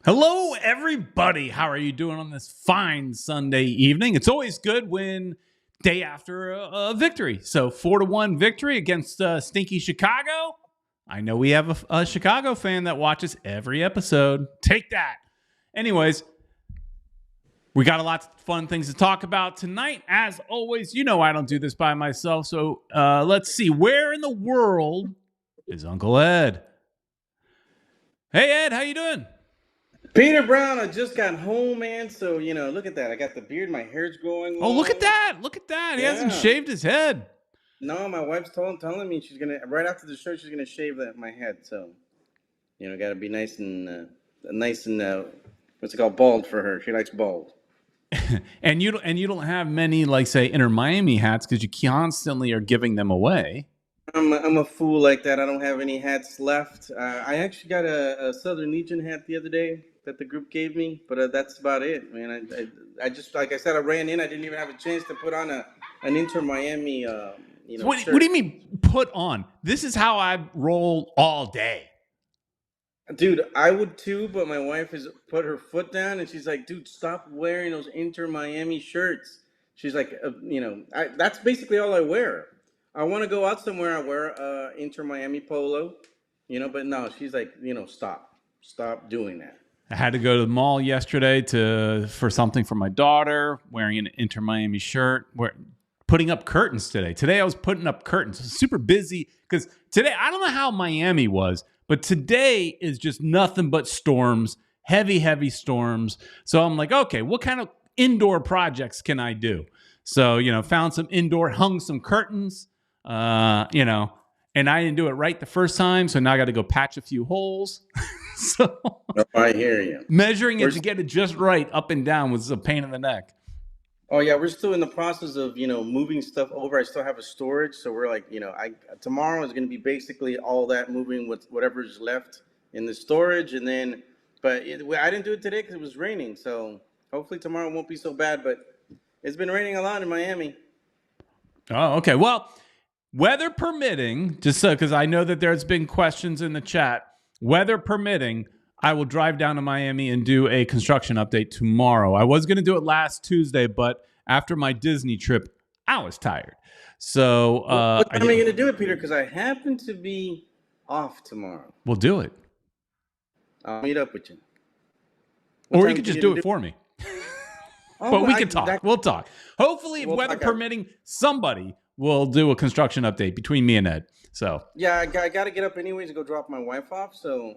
Hello, everybody. How are you doing on this fine Sunday evening? It's always good when day after a victory. So 4-1 victory against stinky Chicago. I know we have a Chicago fan that watches every episode. Take that. Anyways, we got a lot of fun things to talk about tonight. As always, you know I don't do this by myself. So let's see. Where in the world is Uncle Ed? Hey, Ed. How you doing? Peter Brown, I just got home, man. So, look at that. I got the beard. My hair's growing Oh, long. look at that. Look at that. He hasn't shaved his head. No, my wife's telling me she's going to, right after the show, she's going to shave my head. So, got to be nice and, what's it called? Bald for her. She likes bald. and you don't have many, like, say, Inter Miami hats because you constantly are giving them away. I'm a fool like that. I don't have any hats left. I actually got a Southern Legion hat the other day that the group gave me, but that's about it, man. I just, like I said, I ran in. I didn't even have a chance to put on an Inter Miami, What shirt. do you mean put on? This is how I roll all day. Dude, I would too, but my wife has put her foot down and she's like, dude, stop wearing those Inter Miami shirts. She's like, that's basically all I wear. I want to go out somewhere, I wear Inter Miami polo, but no, she's like, stop doing that. I had to go to the mall yesterday for something for my daughter, wearing an Inter Miami shirt, putting up curtains today. Today I was putting up curtains. I was super busy because today, I don't know how Miami was, but today is just nothing but storms, heavy, heavy storms. So I'm like, okay, what kind of indoor projects can I do? So, found some indoor, hung some curtains, and I didn't do it right the first time. So now I got to go patch a few holes. So I hear you. Measuring it to get it just right up and down was a pain in the neck. Oh yeah, we're still in the process of moving stuff over. I still have a storage, so we're like tomorrow is going to be basically all that moving with whatever's left in the storage, and then I didn't do it today because it was raining. So hopefully tomorrow won't be so bad. But it's been raining a lot in Miami. Oh, okay. Well, weather permitting, just because I know that there's been questions in the chat. Weather permitting, I will drive down to Miami and do a construction update tomorrow. I was going to do it last Tuesday, but after my Disney trip, I was tired. So what time are you going to do it, Peter? Because I happen to be off tomorrow. We'll do it. I'll meet up with you. Or you could just do it for me. But we can talk. We'll talk. Hopefully, if weather permitting, somebody will do a construction update between me and Ed. So yeah, I got to get up anyways to go drop my wife off. So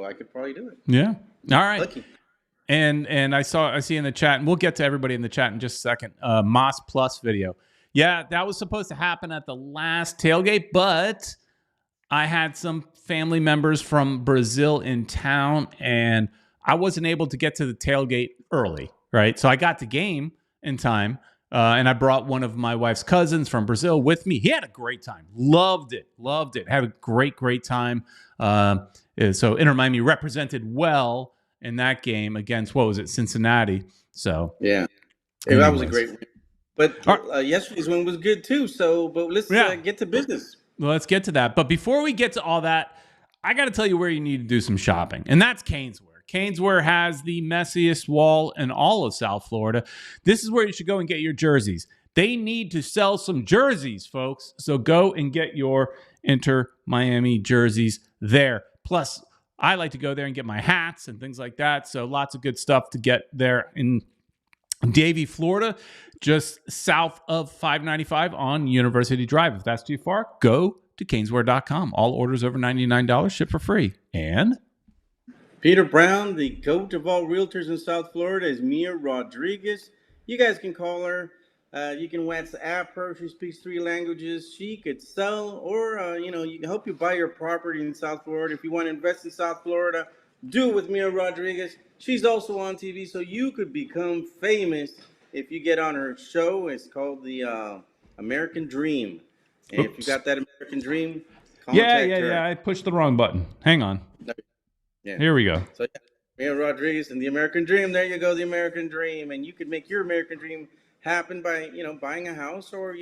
I could probably do it. Yeah. All right. Lucky. And I see in the chat, and we'll get to everybody in the chat in just a second. Moss Plus video. Yeah, that was supposed to happen at the last tailgate, but I had some family members from Brazil in town, and I wasn't able to get to the tailgate early, right? So I got the game in time, and I brought one of my wife's cousins from Brazil with me. He had a great time. Loved it. Had a great time. So Inter Miami represented well in that game against, what was it, Cincinnati. So yeah, that was a great win. But yesterday's win was good too. So, but let's get to business. Well, let's get to that. But before we get to all that, I got to tell you where you need to do some shopping, and that's Caneswear. Caneswear has the messiest wall in all of South Florida. This is where you should go and get your jerseys. They need to sell some jerseys, folks. So go and get your Inter Miami jerseys there. Plus, I like to go there and get my hats and things like that. So lots of good stuff to get there in Davie, Florida, just south of 595 on University Drive. If that's too far, go to caneswear.com. All orders over $99 ship for free. And Peter Brown, the goat of all realtors in South Florida, is Mia Rodrigues. You guys can call her. You can WhatsApp her. She speaks 3 languages. She could sell, or you can help you buy your property in South Florida. If you want to invest in South Florida, do it with Mia Rodrigues. She's also on TV, so you could become famous if you get on her show. It's called the American Dream. And if you got that American Dream, contact her. Yeah. I pushed the wrong button. Hang on. Yeah. Here we go. So Mia Rodrigues and the American Dream. There you go, the American Dream, and you could make your American Dream happen by buying a house, or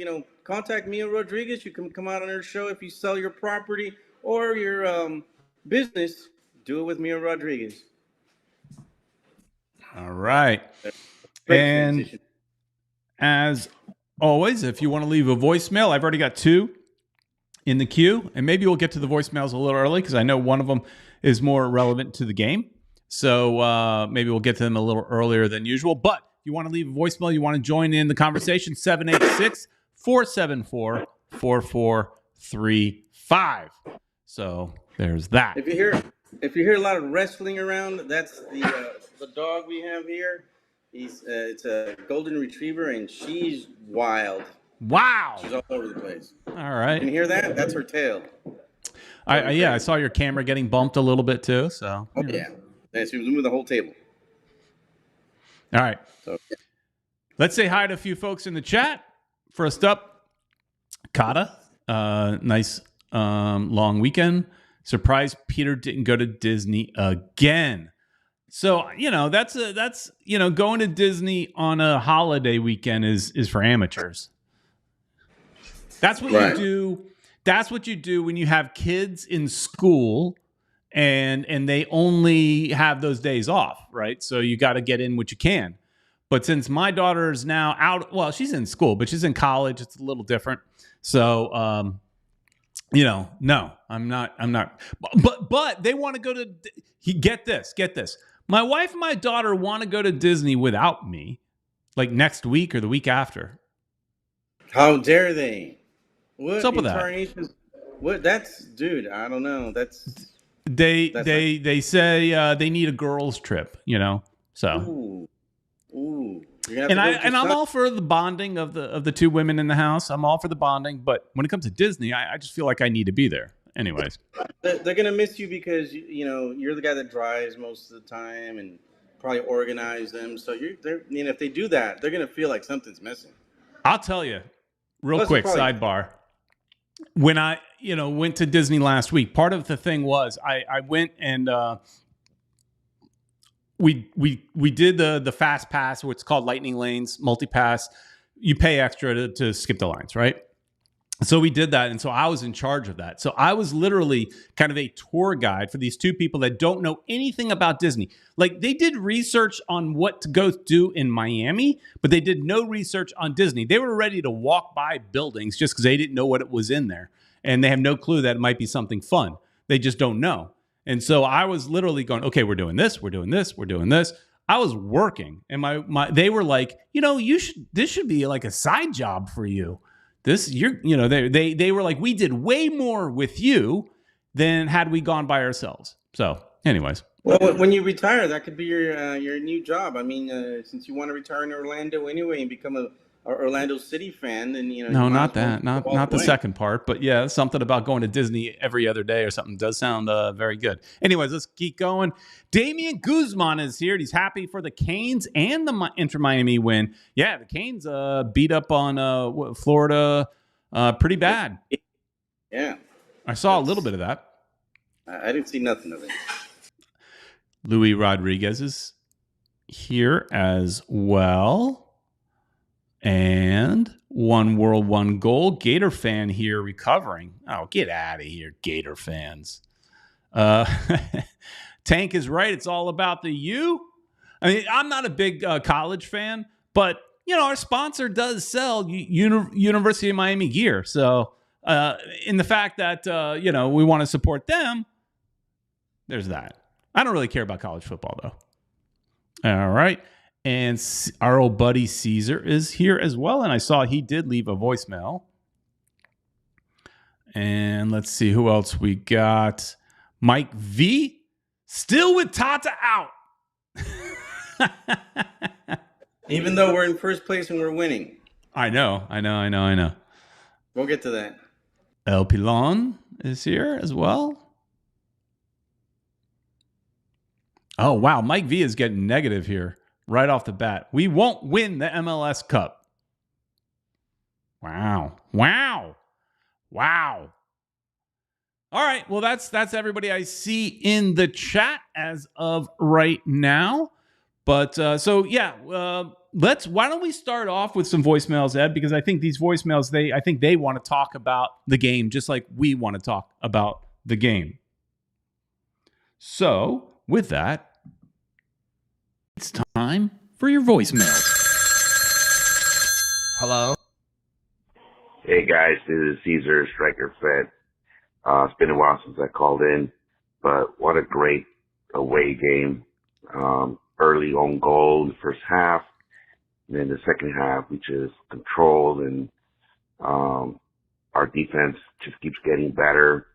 contact Mia Rodrigues. You can come out on her show if you sell your property or your business. Do it with Mia Rodriguez. All right. Great And transition. as always, if you want to leave a voicemail, I've already got 2 in the queue, and maybe we'll get to the voicemails a little early because I know one of them is more relevant to the game. So maybe we'll get to them a little earlier than usual. But if you want to leave a voicemail, you want to join in the conversation, 786-474-4435. So there's that. If you hear a lot of wrestling around, that's the dog we have here. It's a golden retriever, and she's wild. Wow. She's all over the place. All right. Can you hear that? That's her tail. I saw your camera getting bumped a little bit too. So yeah. She was moving the whole table. All right. So, yeah. Let's say hi to a few folks in the chat. First up, Kata. Nice long weekend. Surprised Peter didn't go to Disney again. So, that's going to Disney on a holiday weekend is for amateurs. That's what you do. That's what you do when you have kids in school and they only have those days off, right? So you got to get in what you can. But since my daughter is now out, well, she's in school, but she's in college. It's a little different. So, no, I'm not. But they want to go to. Get this. My wife and my daughter want to go to Disney without me, like next week or the week after. How dare they? What's up with that? What? Dude. I don't know. They say they need a girls' trip. So. Ooh. And I'm all for the bonding of the 2 women in the house. I'm all for the bonding, but when it comes to Disney, I just feel like I need to be there. Anyways, they're gonna miss you because you're the guy that drives most of the time and probably organize them. So if they do that, they're gonna feel like something's missing. I'll tell you, real quick sidebar. When I went to Disney last week, part of the thing was I went and we did the fast pass, what's called lightning lanes, multi-pass. You pay extra to skip the lines, right? So we did that, and so I was in charge of that. So I was literally kind of a tour guide for these 2 people that don't know anything about Disney. Like, they did research on what to go do in Miami, but they did no research on Disney. They were ready to walk by buildings just because they didn't know what it was in there, and they have no clue that it might be something fun. They just don't know. And so I was literally going, okay, we're doing this, we're doing this, we're doing this. I was working, and they were like, this should be like a side job for you. They were like, we did way more with you than had we gone by ourselves. So, anyways. Well, when you retire, that could be your new job. I mean, since you want to retire in Orlando anyway and become a Orlando City fan, then No, not that, not the second part, but yeah, something about going to Disney every other day or something does sound very good. Anyways, let's keep going. Damian Guzman is here. He's happy for the Canes and the Inter Miami win. Yeah, the Canes beat up on Florida pretty bad. Yeah, I saw a little bit of that. I didn't see nothing of it. Luis Rodriguez is here as well. And one world, one goal. Gator fan here recovering. Oh, get out of here, Gator fans. Tank is right. It's all about the U. I mean, I'm not a big college fan, but, our sponsor does sell University of Miami gear. So in the fact that, we want to support them, there's that. I don't really care about college football, though. All right. And our old buddy Caesar is here as well. And I saw he did leave a voicemail. And let's see who else we got. Mike V. Still with Tata out. Even though we're in first place and we're winning. I know. We'll get to that. El Pilon is here as well. Oh, wow. Mike V is getting negative here. Right off the bat. We won't win the MLS Cup. Wow. All right. Well, that's everybody I see in the chat as of right now. But why don't we start off with some voicemails, Ed? Because I think these voicemails, they want to talk about the game just like we want to talk about the game. So, with that, it's time for your voicemail. Hello? Hey guys, this is Caesar, Striker Fed. It's been a while since I called in, but what a great away game. Early on goal in the first half, and then the second half we just controlled, and our defense just keeps getting better.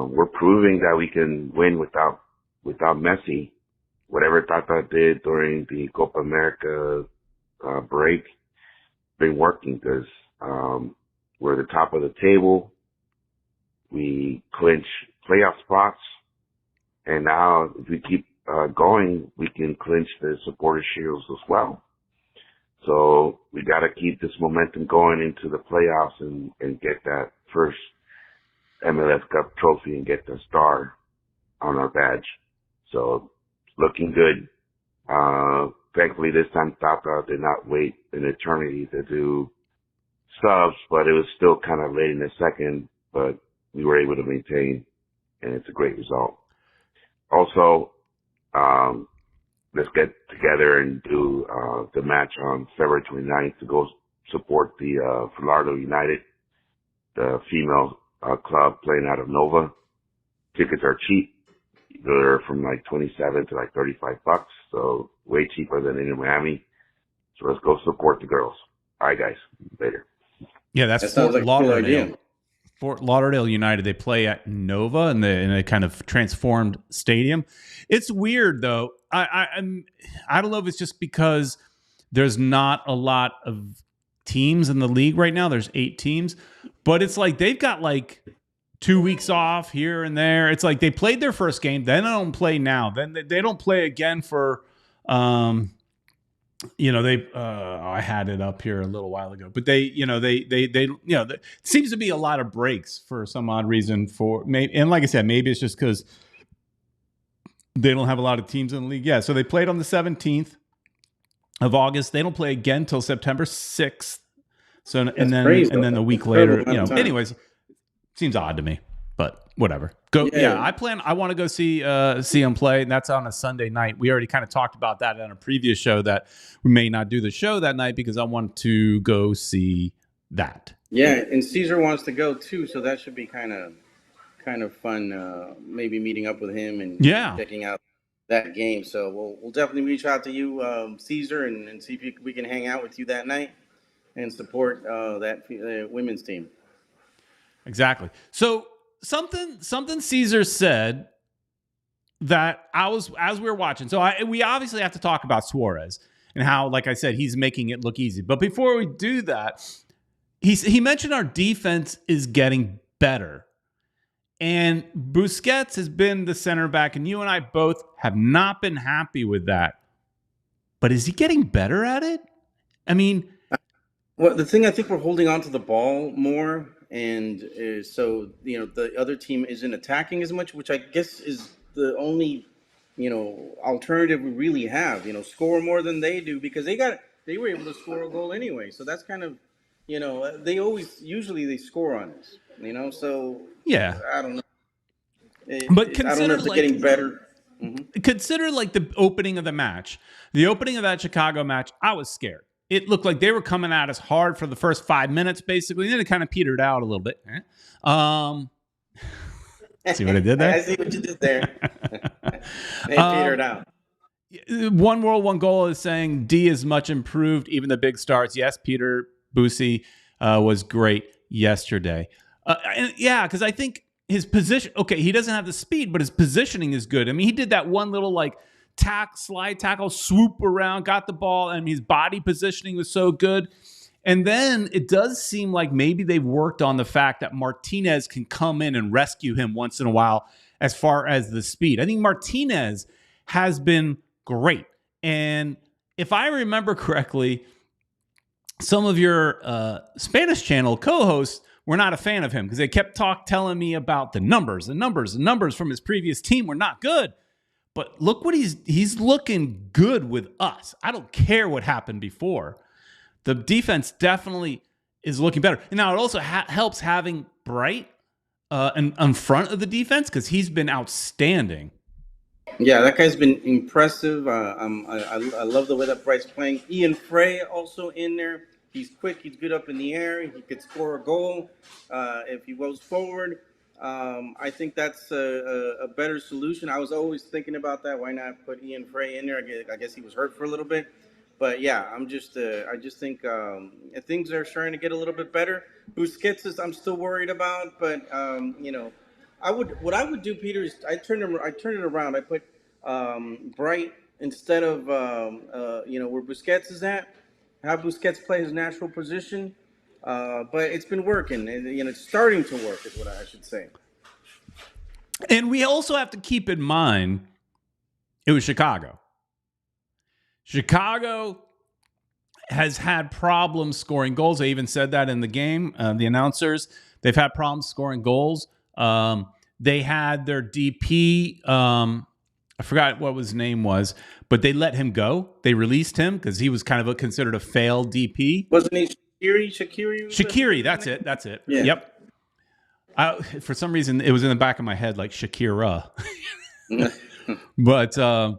We're proving that we can win without Messi. Whatever Tata did during the Copa America break been working, because we're at the top of the table. We clinch playoff spots, and now if we keep going, we can clinch the supporter shields as well. So we got to keep this momentum going into the playoffs and get that first MLS Cup trophy and get the star on our badge. So looking good. Thankfully this time Tata did not wait an eternity to do subs, but it was still kind of late in the second, but we were able to maintain, and it's a great result. Also, let's get together and do the match on February 29th to go support the Florida United, the female club playing out of Nova. Tickets are cheap. They're from like $27 to like $35, so way cheaper than in Miami. So let's go support the girls. All right, guys. Later. Yeah, that's That sounds like a cool idea. Fort Lauderdale United. They play at Nova in a kind of transformed stadium. It's weird though. I don't know if it's just because there's not a lot of teams in the league right now. There's 8 teams, but it's like they've got like 2 weeks off here and there. It's like they played their first game, then they don't play now. Then they don't play again for I had it up here a little while ago, but there seems to be a lot of breaks for some odd reason and like I said, maybe it's just because they don't have a lot of teams in the league. Yeah. So they played on the 17th of August. They don't play again till September 6th. So, and then a week later, anyways, seems odd to me, but whatever. Go. Yeah. I want to go see them play, and that's on a Sunday night. We already kind of talked about that on a previous show that we may not do the show that night because I want to go see that. Yeah. And Caesar wants to go too. So that should be kind of fun. Maybe meeting up with him and checking out that game. So we'll definitely reach out to you, Caesar, and see if we can hang out with you that night and support that women's team. Exactly. So something Caesar said that as we were watching. So we obviously have to talk about Suárez and how, like I said, he's making it look easy. But before we do that, he mentioned our defense is getting better. And Busquets has been the center back, and you and I both have not been happy with that. But is he getting better at it? I mean, well, the thing, I think we're holding on to the ball more, and so the other team isn't attacking as much, which I guess is the only alternative we really have. Score more than they do, because they were able to score a goal anyway. So that's kind of they usually they score on us. So yeah, I don't know. But consider, I don't know if they're getting better. Mm-hmm. Consider like the opening of the match. The opening of that Chicago match, I was scared. It looked like they were coming at us hard for the first 5 minutes, basically. Then it kind of petered out a little bit. See what I did there? I see what you did there. They petered out. One World, One Goal is saying D is much improved, even the big starts. Yes, Peter Boosie was great yesterday. Because I think his position, okay, he doesn't have the speed, but his positioning is good. I mean, he did that one little like slide tackle, swoop around, got the ball, and his body positioning was so good. And then it does seem like maybe they've worked on the fact that Martinez can come in and rescue him once in a while as far as the speed. I think Martinez has been great. And if I remember correctly, some of your Spanish channel co-hosts were not a fan of him because they kept telling me about the numbers from his previous team were not good. But look what he's looking good with us. I don't care what happened before. The defense definitely is looking better. And now it also helps having Bright in front of the defense? Because he's been outstanding. Yeah, that guy's been impressive. I love the way that Bright's playing. Ian Frey also in there. He's quick. He's good up in the air. He could score a goal if he goes forward. I think that's a better solution. I was always thinking about that. Why not put Ian Frey in there? I guess he was hurt for a little bit. But yeah, I just think things are starting to get a little bit better. Busquets is I'm still worried about, but what I would do, Peter, is I turn it around. I put Bright instead of where Busquets is at. Have Busquets play his natural position, but it's been working, and it's starting to work, is what I should say. And we also have to keep in mind it was Chicago. Chicago has had problems scoring goals. They even said that in the game. The announcers, they've had problems scoring goals. They had their DP, I forgot what his name was, but they let him go. They released him because he was kind of considered a failed DP. Wasn't he Shaqiri? Shaqiri, that's it. Yeah. Yep. For some reason, it was in the back of my head like Shakira. but I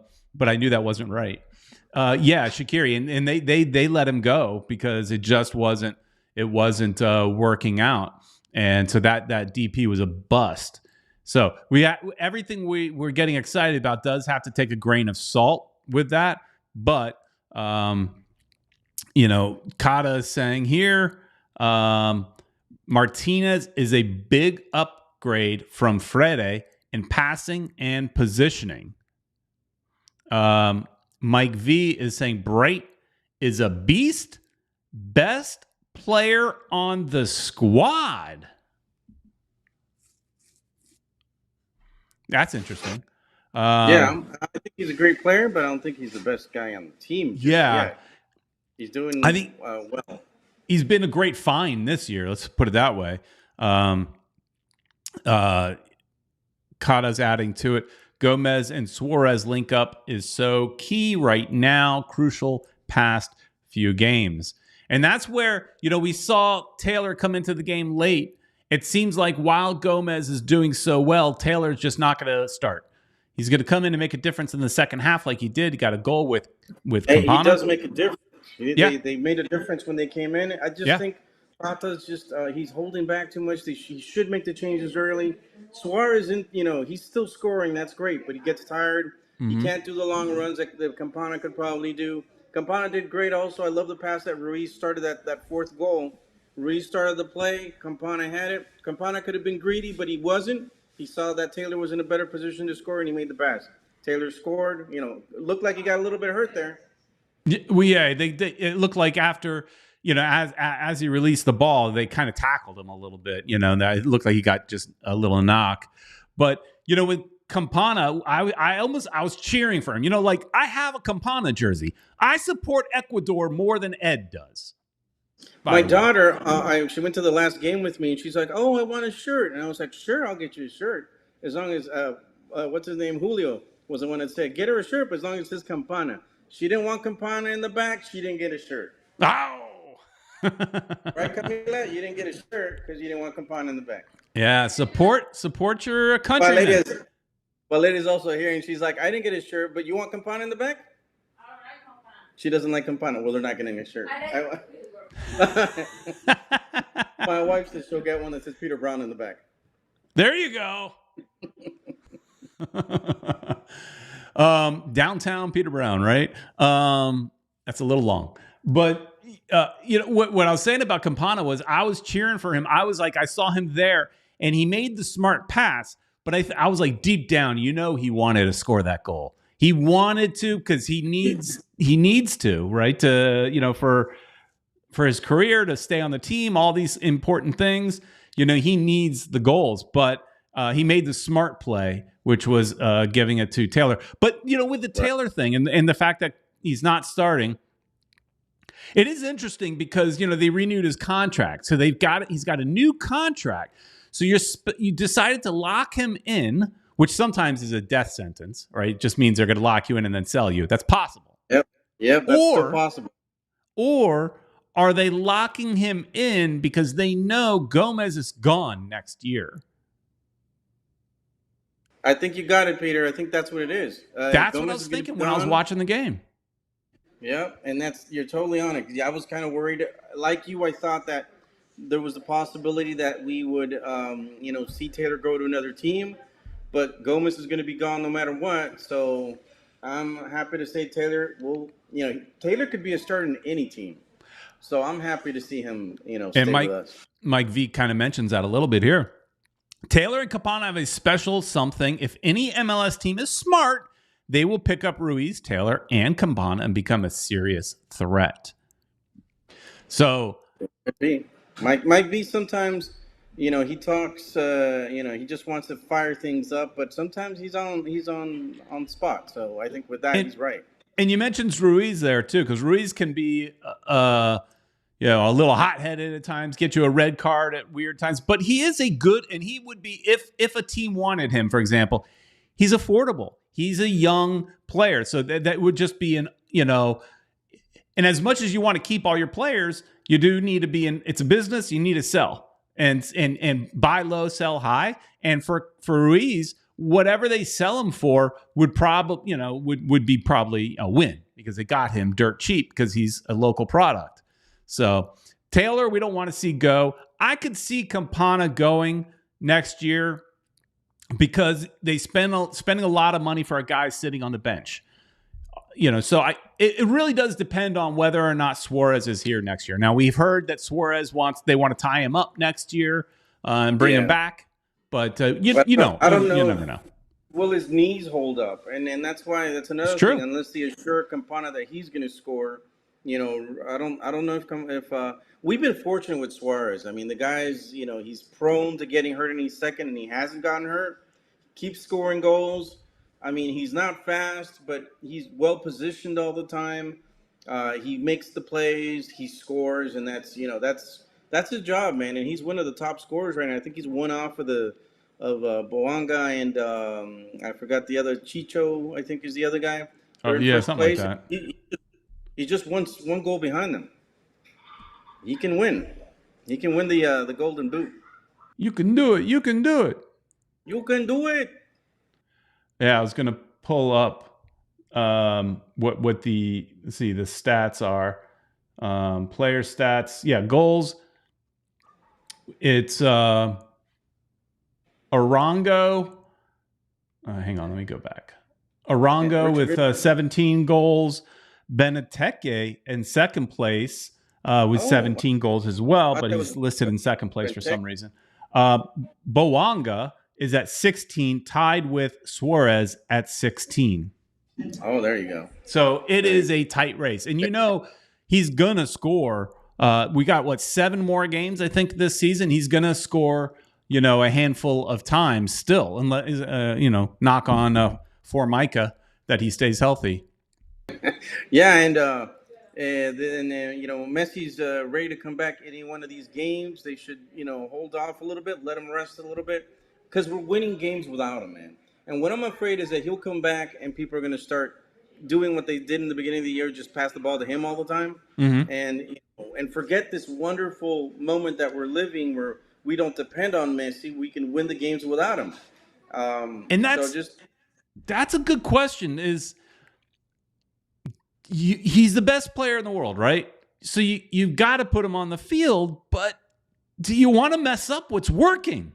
knew that wasn't right. Shaqiri, and they let him go because it just wasn't working out, and so that DP was a bust. So everything we're getting excited about does have to take a grain of salt with that, but Kata is saying here, Martinez is a big upgrade from Frede in passing and positioning. Mike V is saying Bright is a beast, best player on the squad. That's interesting. I think he's a great player, but I don't think he's the best guy on the team. He's doing well. He's been a great find this year. Let's put it that way. Kata's adding to it. Gomez and Suárez link up is so key right now, crucial past few games. And that's where, we saw Taylor come into the game late. It seems like while Gomez is doing so well, Taylor's just not going to start. He's going to come in and make a difference in the second half like he did. He got a goal with Campana. He does make a difference. They made a difference when they came in. I just think Tata's just he's holding back too much. He should make the changes early. Suárez, he's still scoring. That's great, but he gets tired. He can't do the long runs that Campana could probably do. Campana did great also. I love the pass that Ruiz started that fourth goal. Ruiz started the play. Campana had it. Campana could have been greedy, but he wasn't. He saw that Taylor was in a better position to score, and he made the pass. Taylor scored. Looked like he got a little bit hurt there. It looked like after, as he released the ball, they kind of tackled him a little bit. It looked like he got just a little knock. But, with Campana, I was cheering for him. I have a Campana jersey. I support Ecuador more than Ed does. My daughter, she went to the last game with me, and she's like, "Oh, I want a shirt." And I was like, "Sure, I'll get you a shirt. As long as, what's his name, Julio, was the one that said, get her a shirt, but as long as it says Campana." She didn't want Campana in the back. She didn't get a shirt. Oh! Right, Camila? You didn't get a shirt because you didn't want Campana in the back. Yeah, support your country. But lady's also here, and she's like, "I didn't get a shirt, but you want Campana in the back?" I don't like Campana. She doesn't like Campana. Well, they're not getting a shirt. My wife says she'll get one that says Peter Brown in the back. There you go. Downtown Peter Brown, right? That's a little long. But, what I was saying about Campana was I was cheering for him. I was like, I saw him there, and he made the smart pass. But I was like, deep down, he wanted to score that goal. He wanted to because he needs to, right? To, for his career, to stay on the team, all these important things, he needs the goals. But he made the smart play, which was giving it to Taylor. But, with the Taylor thing and the fact that he's not starting, it is interesting because, they renewed his contract. So he's got a new contract. So you decided to lock him in, which sometimes is a death sentence, right? It just means they're going to lock you in and then sell you. That's possible. Yep, that's still possible. Or are they locking him in because they know Gomez is gone next year? I think you got it, Peter. I think that's what it is. That's what I Gomez was is going to thinking be when I was gone. watching the game. Yeah, and you're totally on it. Yeah, I was kind of worried. Like you, I thought that there was a possibility that we would, see Taylor go to another team, but Gomez is going to be gone no matter what. So I'm happy to say Taylor will. Taylor could be a starter in any team. So I'm happy to see him, And stay with us. Mike V kind of mentions that a little bit here. Taylor and Capana have a special something. If any MLS team is smart, they will pick up Ruiz, Taylor, and Campana and become a serious threat. So, Could be. Mike V sometimes, he talks. He just wants to fire things up, but sometimes he's on spot. So I think with that, he's right. And you mentioned Ruiz there too, because Ruiz can be, a little hot-headed at times, get you a red card at weird times. But he is a good, and he would be if a team wanted him, for example, he's affordable. He's a young player, so that would just be And as much as you want to keep all your players, you do need to be in. It's a business. You need to sell and buy low, sell high. And for Ruiz, whatever they sell him for would probably would be probably a win because they got him dirt cheap because he's a local product. So Taylor, we don't want to see go. I could see Campana going next year because they spending a lot of money for a guy sitting on the bench. So it really does depend on whether or not Suárez is here next year. Now we've heard that Suárez they want to tie him up next year and bring him back, but I don't know. You never know. Will his knees hold up? And that's another thing. Unless they assure Campana that he's going to score, I don't know if we've been fortunate with Suárez. I mean, the guy's he's prone to getting hurt any second, and he hasn't gotten hurt. Keeps scoring goals. I mean, he's not fast, but he's well positioned all the time. He makes the plays, he scores, and that's his job, man. And he's one of the top scorers right now. I think he's one off of Boanga and I forgot the other Chicho. I think is the other guy. Something place. like that. He's just one goal behind them. He can win. He can win the Golden Boot. You can do it. You can do it. You can do it. Yeah, I was going to pull up what the stats are. Player stats. Yeah, goals. It's Arango. Hang on, let me go back. Arango with 17 goals. Beneteke in second place with 17 goals as well, but he's listed in second place for some reason. Boanga is at 16, tied with Suárez at 16. Oh, there you go. So it is a tight race. And he's going to score. We got, 7 more games, I think, this season. He's going to score, a handful of times still. And, knock on for Micah that he stays healthy. Yeah, and Messi's ready to come back any one of these games. They should, hold off a little bit, let him rest a little bit. Because we're winning games without him, man. And what I'm afraid is that he'll come back and people are going to start doing what they did in the beginning of the year, just pass the ball to him all the time, and forget this wonderful moment that we're living where we don't depend on Messi. We can win the games without him. And that's a good question. He's the best player in the world, right? So you've got to put him on the field, but do you want to mess up what's working?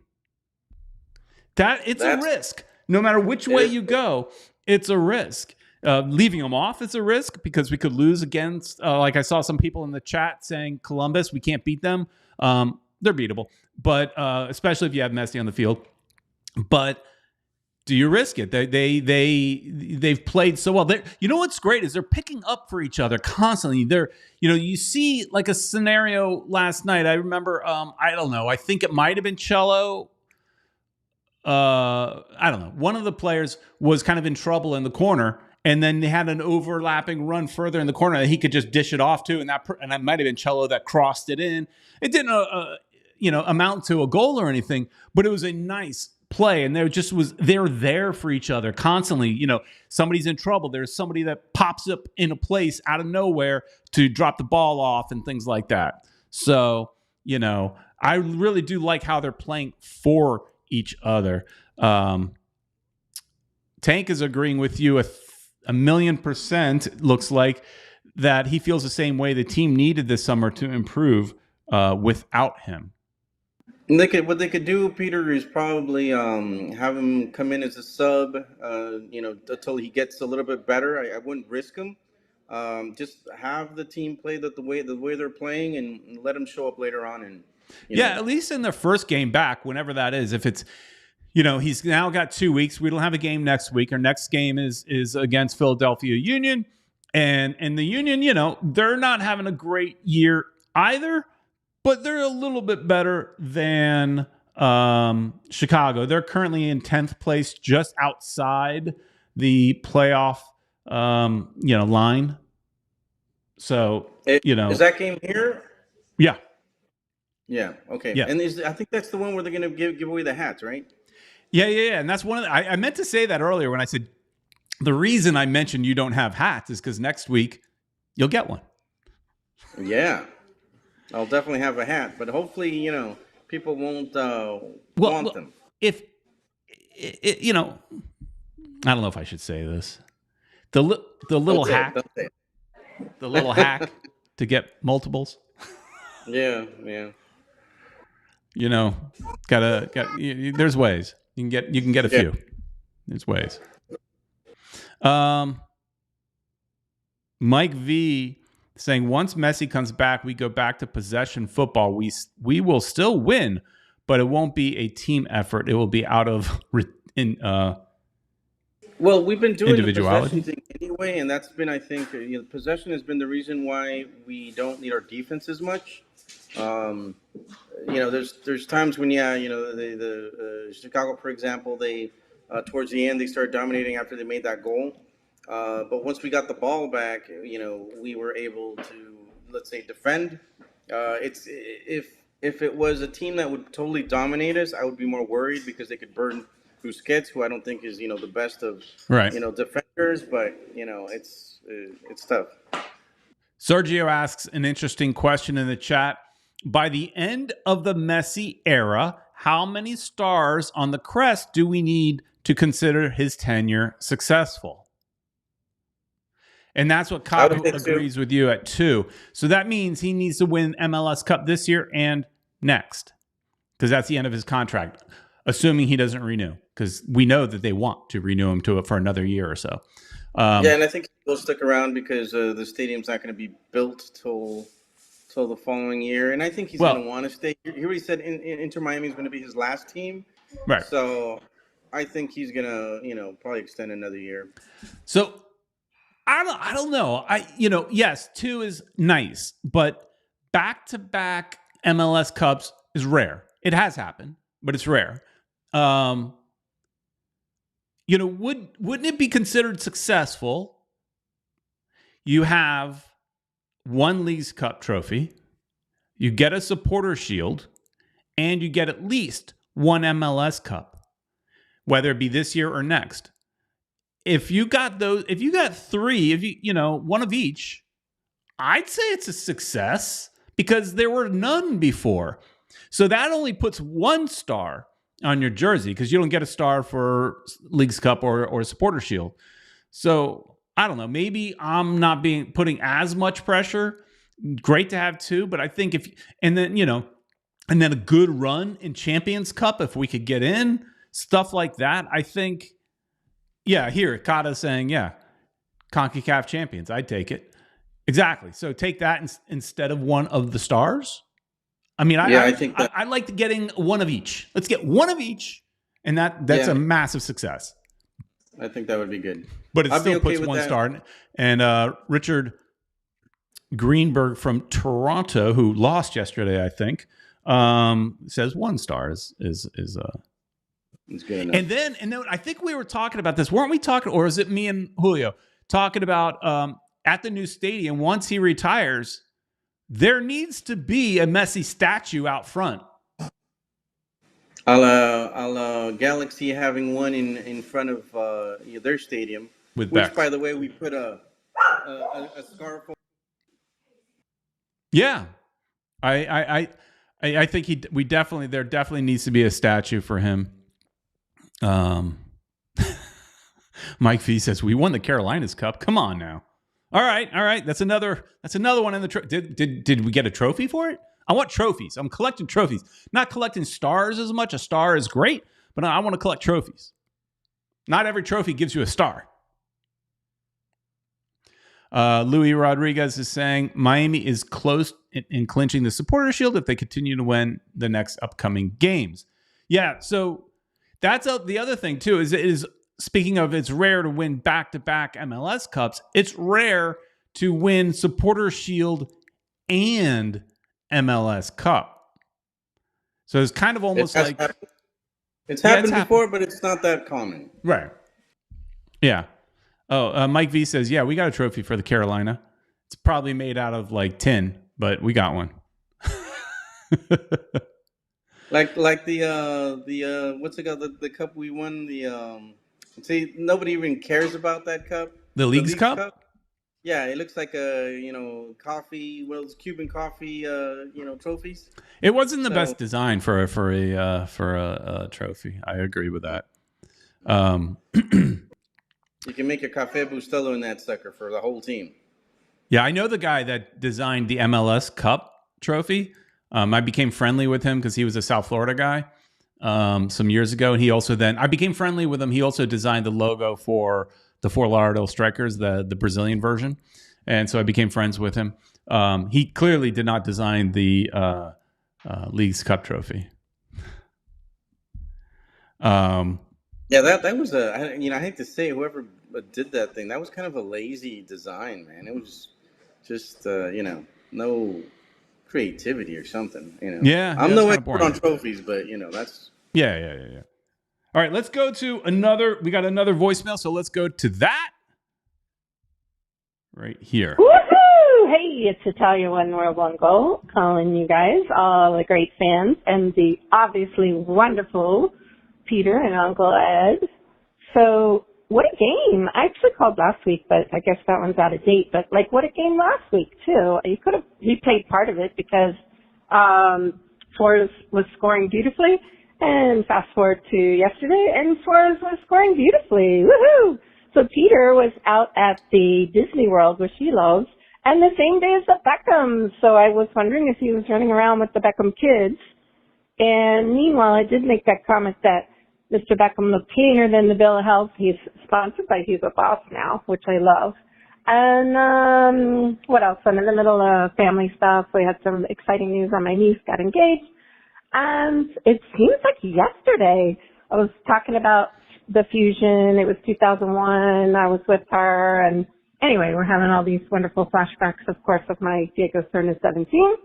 It's a risk. No matter which way you go, it's a risk. Leaving them off is a risk because we could lose against, like I saw some people in the chat saying Columbus, we can't beat them. They're beatable, but especially if you have Messi on the field. But do you risk it? They've played so well. What's great is they're picking up for each other constantly. You see like a scenario last night. I remember, I don't know. I think it might have been Cello. I don't know. One of the players was kind of in trouble in the corner, and then they had an overlapping run further in the corner that he could just dish it off to, and that might have been Cello that crossed it in. It didn't, amount to a goal or anything, but it was a nice play, and they're there for each other constantly. Somebody's in trouble. There's somebody that pops up in a place out of nowhere to drop the ball off and things like that. So, I really do like how they're playing for each other. Tank is agreeing with you a million percent. It looks like that he feels the same way. The team needed this summer to improve without him. And what they could do, Peter, is probably have him come in as a sub, until he gets a little bit better. I wouldn't risk him. Just have the team play the way they're playing, and let him show up later on. And at least in the first game back, whenever that is. If it's, he's now got 2 weeks. We don't have a game next week. Our next game is against Philadelphia Union, and the Union, they're not having a great year either, but they're a little bit better than Chicago. They're currently in 10th place, just outside the playoff, line. So, is that game here? Yeah. Yeah. Okay. Yeah. And I think that's the one where they're going to give away the hats, right? Yeah. And that's one of I meant to say that earlier when I said the reason I mentioned you don't have hats is because next week you'll get one. Yeah. I'll definitely have a hat, but hopefully, people won't want them. If I don't know if I should say this. The little hack, the little hack to get multiples. Yeah. There's ways you can get a few. There's ways. Mike V saying once Messi comes back, we go back to possession football. We will still win, but it won't be a team effort. It will be out of well, we've been doing the individuality possession thing anyway, and that's been, I think, possession has been the reason why we don't need our defense as much. There's times when the Chicago, for example, they towards the end they started dominating after they made that goal. But once we got the ball back, we were able to, let's say, defend. If it was a team that would totally dominate us, I would be more worried because they could burn Busquets, who I don't think is the best of defenders. But it's tough. Sergio asks an interesting question in the chat. By the end of the Messi era, how many stars on the crest do we need to consider his tenure successful? And that's what Kabu agrees with you at 2. So that means he needs to win MLS Cup this year and next, because that's the end of his contract, assuming he doesn't renew, because we know that they want to renew him for another year or so. And I think he'll stick around because the stadium's not going to be built till the following year, and I think he's going to want to stay. He already said Inter Miami is going to be his last team, right? So I think he's going to probably extend another year. So I don't know. Yes, 2 is nice, but back-to-back MLS Cups is rare. It has happened, but it's rare. Wouldn't it be considered successful? You have 1 Leagues Cup trophy, you get a supporter shield, and you get at least 1 MLS Cup, whether it be this year or next. If you got 3, if you 1 of each, I'd say it's a success because there were none before. So that only puts 1 star on your jersey because you don't get a star for Leagues Cup or supporter shield. So I don't know. Maybe I'm not putting as much pressure. Great to have 2, but I think and then a good run in Champions Cup if we could get in, stuff like that. I think, here Kata saying, CONCACAF champions. I'd take it. Exactly. So take that instead of 1 of the stars. I mean, I think I like getting 1 of each. Let's get 1 of each, and that's a massive success. I think that would be good. But it still puts 1 star. And Richard Greenberg from Toronto, who lost yesterday, I think, says 1 star is it's good enough. And then I think we were talking about this, weren't we talking, or is it me and Julio talking about at the new stadium, once he retires, there needs to be a Messi statue out front. A la Galaxy having one in front of their stadium, which, by the way, we put a scarf on. Yeah, I think there definitely needs to be a statue for him. Mike V says we won the Carolinas Cup. Come on now. All right. That's another one in the did we get a trophy for it? I want trophies. I'm collecting trophies, not collecting stars as much. A star is great, but I want to collect trophies. Not every trophy gives you a star. Louis Rodrigues is saying Miami is close in clinching the Supporters Shield if they continue to win the next upcoming games. Yeah, so that's the other thing too. Is speaking of, it's rare to win back-to-back MLS Cups. It's rare to win Supporters Shield and MLS Cup. So it's kind of almost like it's happened before, but it's not that common. Right. Yeah. Oh, Mike V says, yeah, we got a trophy for the Carolina. It's probably made out of like tin, but we got one. like the what's it called? The cup we won. See, nobody even cares about that cup. The Leagues Cup? Yeah, it looks like a coffee. Well, it's Cuban coffee. Trophies. It wasn't the best design for a trophy. I agree with that. You can make a Café Bustelo in that sucker for the whole team. Yeah, I know the guy that designed the MLS Cup trophy. I became friendly with him because he was a South Florida guy some years ago. And I became friendly with him. He also designed the logo for the Fort Lauderdale Strikers, the Brazilian version. And so I became friends with him. He clearly did not design the Leagues Cup trophy. Yeah, that was I hate to say whoever did that thing, that was kind of a lazy design, man. It was just no creativity or something. Yeah, I'm no expert on trophies, but that's yeah. All right, let's go to another. We got another voicemail, so let's go to that right here. Woohoo! Hey, it's Italia One World One Goal calling you guys, all the great fans, and the obviously wonderful Peter and Uncle Ed. So, what a game. I actually called last week, but I guess that one's out of date. But, what a game last week, too. You could have replayed part of it because Suárez was scoring beautifully. And fast forward to yesterday, and Suárez was scoring beautifully. Woohoo! So, Peter was out at the Disney World, which he loves, and the same day as the Beckhams. So, I was wondering if he was running around with the Beckham kids. And meanwhile, I did make that comment that Mr. Beckham looked cleaner than the bill of health. He's sponsored by Hugo Boss now, which I love. And what else? I'm in the middle of family stuff. We had some exciting news on my niece got engaged. And it seems like yesterday I was talking about the fusion. It was 2001. I was with her. And anyway, we're having all these wonderful flashbacks, of course, of my Diego's turn is 17.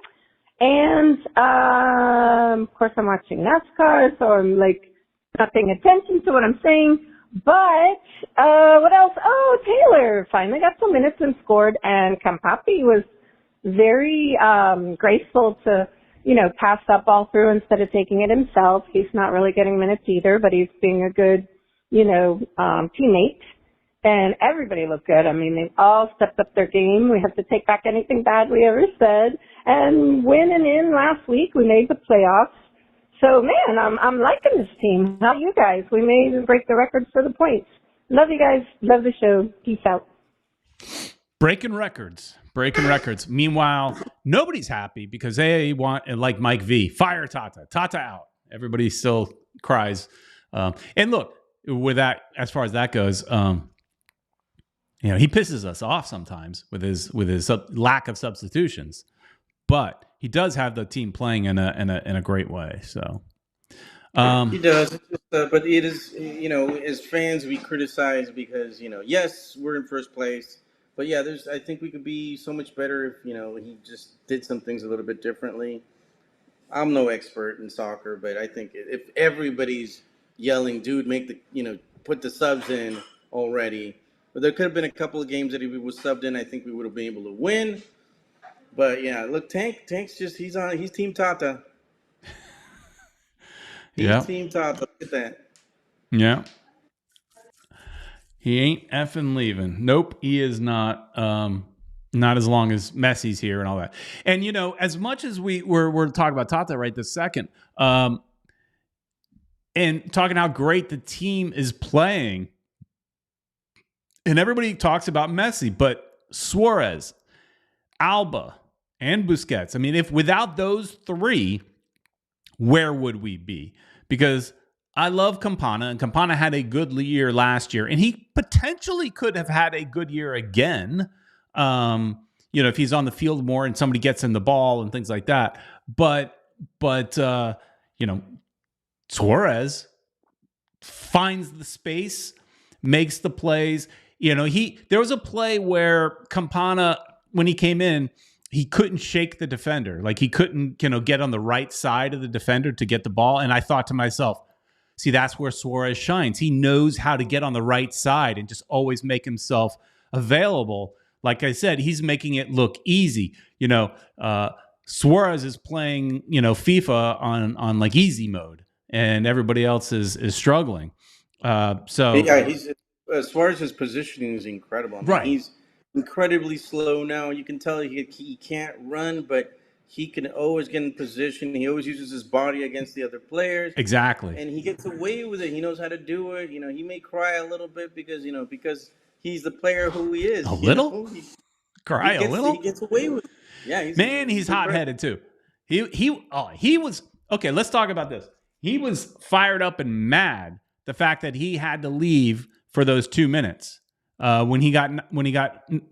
And, of course, I'm watching NASCAR, so I'm, not paying attention to what I'm saying. But, what else? Oh, Taylor finally got some minutes and scored, and Campapi was very graceful to, pass that ball through instead of taking it himself. He's not really getting minutes either, but he's being a good, teammate. And everybody looked good. I mean, they all stepped up their game. We have to take back anything bad we ever said. And winning in last week, we made the playoffs. So, man, I'm liking this team. How about you guys? We may even break the records for the points. Love you guys. Love the show. Peace out. Breaking records. Meanwhile, nobody's happy because they want, like Mike V, fire Tata. Tata out. Everybody still cries. And look, with that, as far as that goes, he pisses us off sometimes with his lack of substitutions, but he does have the team playing in a great way. So he does, but it is as fans we criticize because yes, we're in first place, but yeah, I think we could be so much better if he just did some things a little bit differently. I'm no expert in soccer, but I think if everybody's yelling, dude, make the put the subs in already. But there could have been a couple of games that if he was subbed in, I think we would have been able to win. But yeah, look, Tank's just he's Team Tata. He's Team Tata. Look at that. Yeah. He ain't effing leaving. Nope, he is not. Not as long as Messi's here and all that. And as much as we're talking about Tata right this second, and talking how great the team is playing. And everybody talks about Messi, but Suárez, Alba, and Busquets. I mean, if without those three, where would we be? Because I love Campana, and Campana had a good year last year, and he potentially could have had a good year again. If he's on the field more and somebody gets in the ball and things like that. But Suárez finds the space, makes the plays. There was a play where Campana, when he came in, he couldn't shake the defender. Like he couldn't, get on the right side of the defender to get the ball. And I thought to myself, see, that's where Suárez shines. He knows how to get on the right side and just always make himself available. Like I said, he's making it look easy. Suárez is playing, FIFA on like easy mode, and everybody else is struggling. Suárez's positioning is incredible. I mean, right. He's incredibly slow now. You can tell he can't run, but he can always get in position. He always uses his body against the other players. Exactly. And he gets away with it. He knows how to do it. He may cry a little bit because he's the player who he is. A little? Cry a little? He gets away with it. Yeah, he's hot-headed too. He was okay. Let's talk about this. He was fired up and mad the fact that he had to leave for those 2 minutes. When he got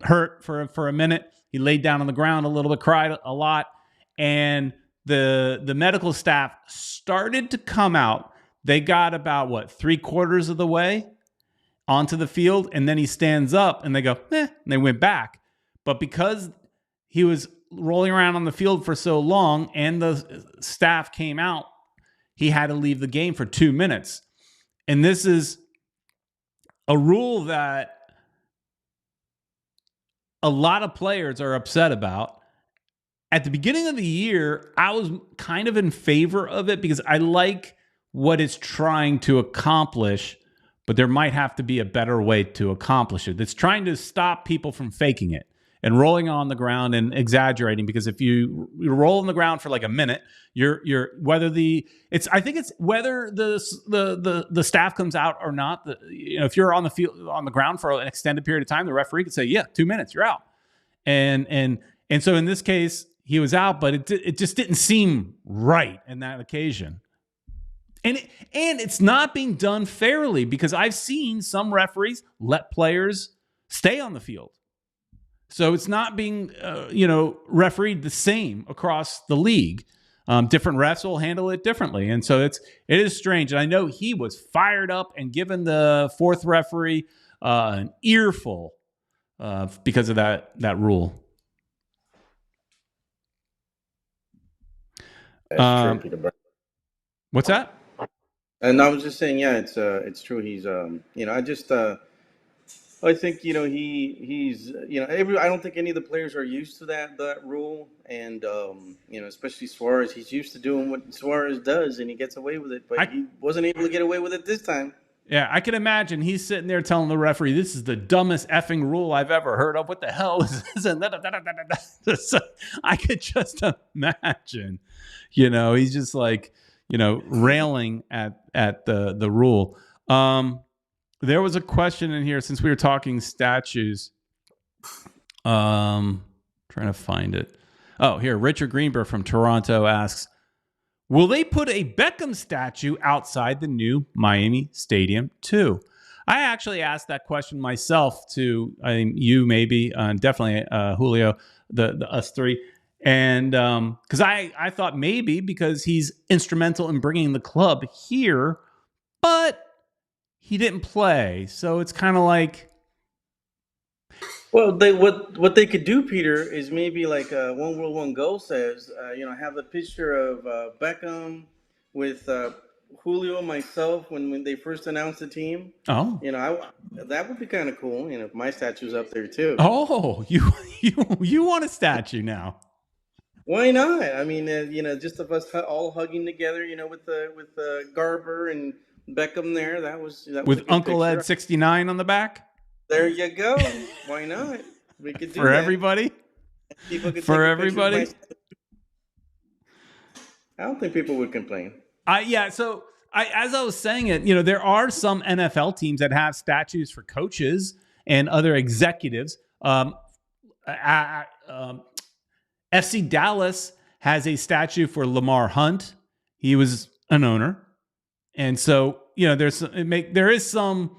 hurt for a minute, he laid down on the ground a little bit, cried a lot, and the medical staff started to come out. They got about 3/4 of the way onto the field, and then he stands up, and they go, and they went back. But because he was rolling around on the field for so long and the staff came out, he had to leave the game for 2 minutes. And this is a rule that a lot of players are upset about. At the beginning of the year, I was kind of in favor of it because I like what it's trying to accomplish, but there might have to be a better way to accomplish it. It's trying to stop people from faking it and rolling on the ground and exaggerating, because if you roll on the ground for like a minute, whether the staff comes out or not. If you're on the field on the ground for an extended period of time, the referee could say, 2 minutes, you're out. And so in this case, he was out, but it just didn't seem right in that occasion. And it's not being done fairly, because I've seen some referees let players stay on the field. So it's not being, refereed the same across the league. Different refs will handle it differently. And so it is strange. And I know he was fired up and given the fourth referee an earful because of that rule. That's true, Peter. What's that? And I was just saying, it's true. He's, I think he's I don't think any of the players are used to that rule, and especially Suárez. He's used to doing what Suárez does, and he gets away with it. But he wasn't able to get away with it this time. Yeah, I can imagine he's sitting there telling the referee, "This is the dumbest effing rule I've ever heard of. What the hell is this?" I could just imagine, he's just like, railing at the rule. There was a question in here, since we were talking statues. Trying to find it. Oh, here. Richard Greenberg from Toronto asks, will they put a Beckham statue outside the new Miami Stadium too? I actually asked that question myself to you, maybe, definitely Julio, the us three. And because I thought maybe because he's instrumental in bringing the club here, but he didn't play, so it's kind of like. Well, what they could do, Peter, is maybe like One World One Goal says, have a picture of Beckham with Julio, myself, when they first announced the team. Oh, that would be kind of cool. If my statue's up there too. Oh, you want a statue now? Why not? I mean, just of us all hugging together, with Garber and Beckham there. That was with Uncle picture. Ed 69 on the back. There you go. Why not? We could do for that. Everybody. People could for everybody. I don't think people would complain. So as I was saying it, there are some NFL teams that have statues for coaches, and other executives. FC Dallas has a statue for Lamar Hunt. He was an owner. And so, there is some,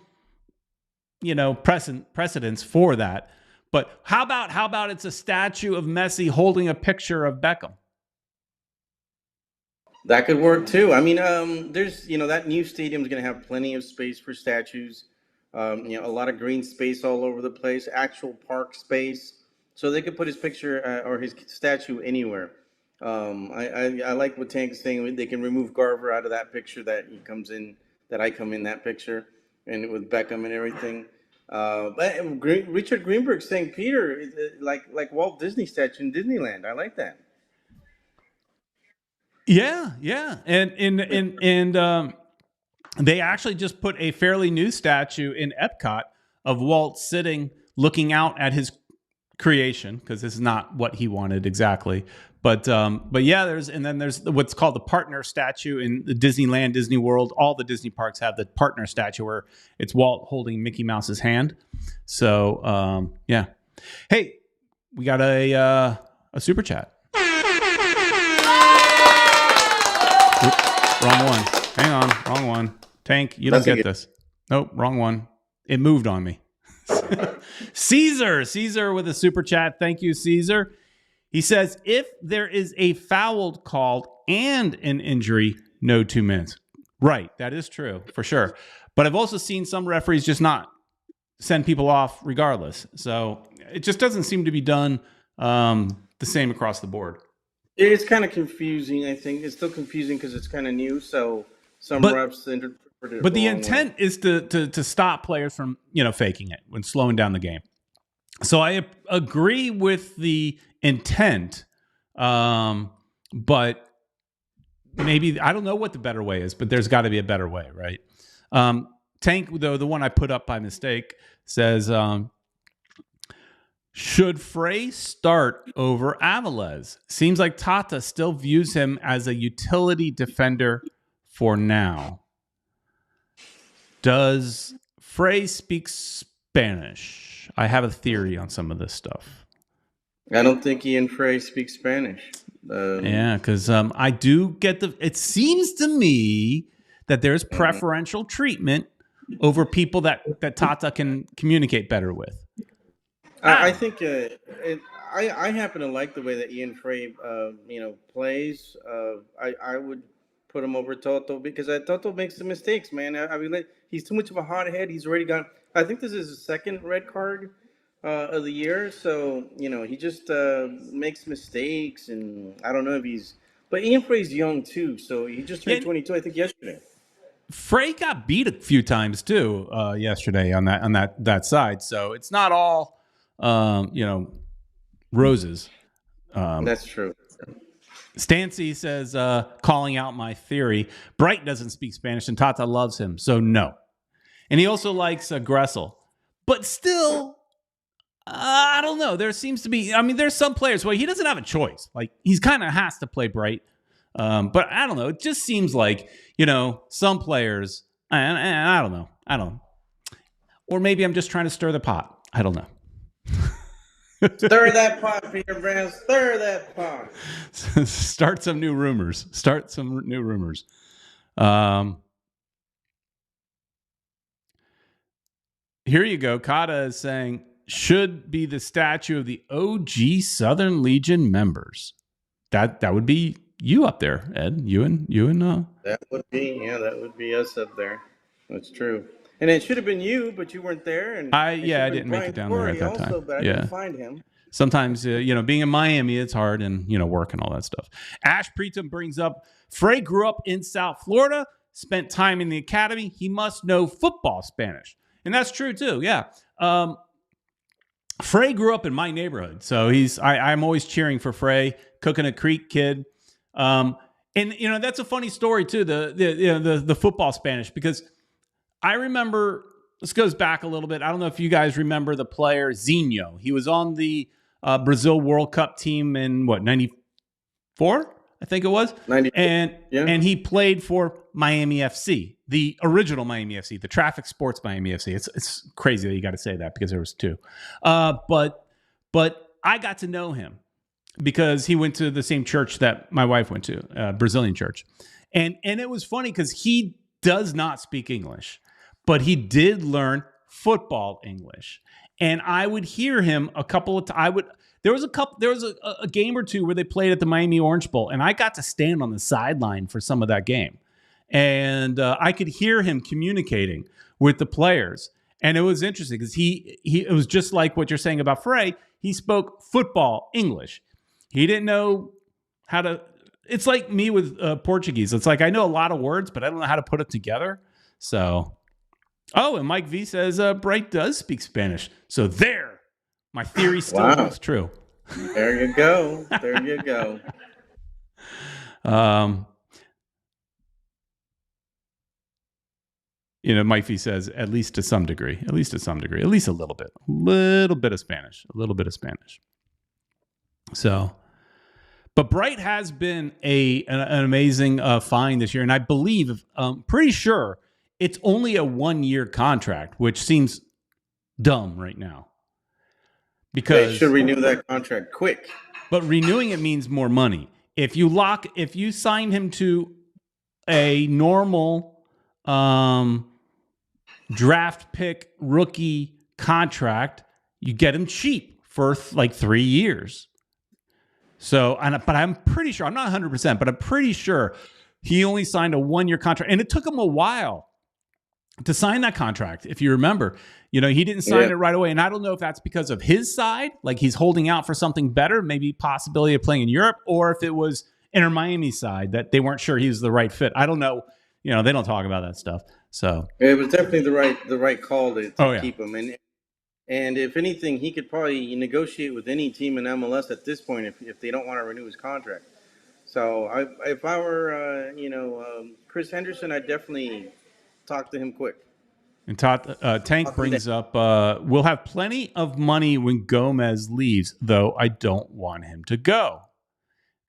precedence for that. But how about it's a statue of Messi holding a picture of Beckham? That could work too. I mean, there's that new stadium is going to have plenty of space for statues. A lot of green space all over the place, actual park space, so they could put his picture or his statue anywhere. I like what Tank's saying. They can remove Garver out of that picture that he comes in, that I come in that picture, and with Beckham and everything. But Richard Greenberg saying Peter like Walt Disney statue in Disneyland. I like that. Yeah, and they actually just put a fairly new statue in Epcot of Walt sitting, looking out at his creation, because this is not what he wanted exactly. But yeah, there's what's called the partner statue in the Disneyland, Disney World. All the Disney parks have the partner statue where it's Walt holding Mickey Mouse's hand. So yeah, hey, we got a super chat. Wrong one. Hang on. Wrong one. Tank, you don't get this. Nope, wrong one. It moved on me. Caesar with a super chat. Thank you, Caesar. He says, if there is a foul called and an injury, no 2 minutes. Right, that is true, for sure. But I've also seen some referees just not send people off regardless. So it just doesn't seem to be done the same across the board. It's kind of confusing, I think. It's still confusing because it's kind of new, so some refs interpret it. But the intent is to stop players from, faking it when slowing down the game. So I agree with the intent, but maybe, I don't know what the better way is, but there's got to be a better way, right? Tank, though, the one I put up by mistake, says, should Frey start over Avilés? Seems like Tata still views him as a utility defender for now. Does Frey speak Spanish? I have a theory on some of this stuff. I don't think Ian Frey speaks Spanish. Yeah, because I do get it seems to me that there's preferential treatment over people that Tata can communicate better with. I think I happen to like the way that Ian Frey, plays. I would put him over Toto because Toto makes some mistakes, man. I mean, he's too much of a hothead. He's already got. I think this is his second red card of the year, so he just makes mistakes, and I don't know if he's. But Ian Frey's young too, so he just turned 22. I think yesterday. Frey got beat a few times too yesterday on that side, so it's not all. Roses. That's true. Stancy says, calling out my theory, Bright doesn't speak Spanish and Tata loves him, so no. And he also likes Gressel. But still, I don't know. There seems to be, there's some players where he doesn't have a choice. Like, he's kind of has to play Bright. But I don't know. It just seems like, some players, I don't know. Or maybe I'm just trying to stir the pot. I don't know. Stir that pot, Peter Brown. Stir that pot. Start some new rumors. Here you go. Kata is saying, should be the statue of the OG Southern Legion members. That would be you up there, Ed. You and that would be us up there. That's true. And it should have been you, but you weren't there. And I didn't make it down there at that time. But I didn't find him. Sometimes, being in Miami, it's hard, and work and all that stuff. Ash Preetham brings up Frey grew up in South Florida, spent time in the academy. He must know football Spanish, and that's true too. Yeah, Frey grew up in my neighborhood, so I'm always cheering for Frey. Coconut Creek kid, and that's a funny story too. The football Spanish, because I remember, this goes back a little bit. I don't know if you guys remember the player Zinho. He was on the Brazil World Cup team in 94? I think it was. 90. And he played for Miami FC. the original Miami FC, the Traffic Sports Miami FC. It's crazy that you got to say that because there was two. But I got to know him because he went to the same church that my wife went to, Brazilian church. And it was funny because he does not speak English, but he did learn football English. And I would hear him a couple of times. There was a game or two where they played at the Miami Orange Bowl, and I got to stand on the sideline for some of that game. And I could hear him communicating with the players. And it was interesting because it was just like what you're saying about Frey. He spoke football English. He didn't know how to. It's like me with Portuguese. It's like I know a lot of words, but I don't know how to put it together. So, and Mike V says Bright does speak Spanish. So there, my theory still holds true. There you go. There you go. Mike V says at least to some degree, at least a little bit of Spanish. So. But Bright has been an amazing find this year. And I believe, pretty sure, it's only a 1-year contract, which seems dumb right now. Because they should renew that contract quick. But renewing it means more money. If you sign him to a normal draft pick rookie contract, you get him cheap for like 3 years. So, but I'm pretty sure, I'm not 100%, but I'm pretty sure he only signed a 1-year contract. And it took him a while to sign that contract. If you remember, he didn't sign it right away. And I don't know if that's because of his side, like he's holding out for something better, maybe possibility of playing in Europe, or if it was Inter Miami's side that they weren't sure he was the right fit. I don't know. They don't talk about that stuff. So it was definitely the right call to keep him. And if anything, he could probably negotiate with any team in MLS at this point if they don't want to renew his contract. So if I were, Chris Henderson, I'd definitely talk to him quick. And Tank brings up, we'll have plenty of money when Gomez leaves, though I don't want him to go.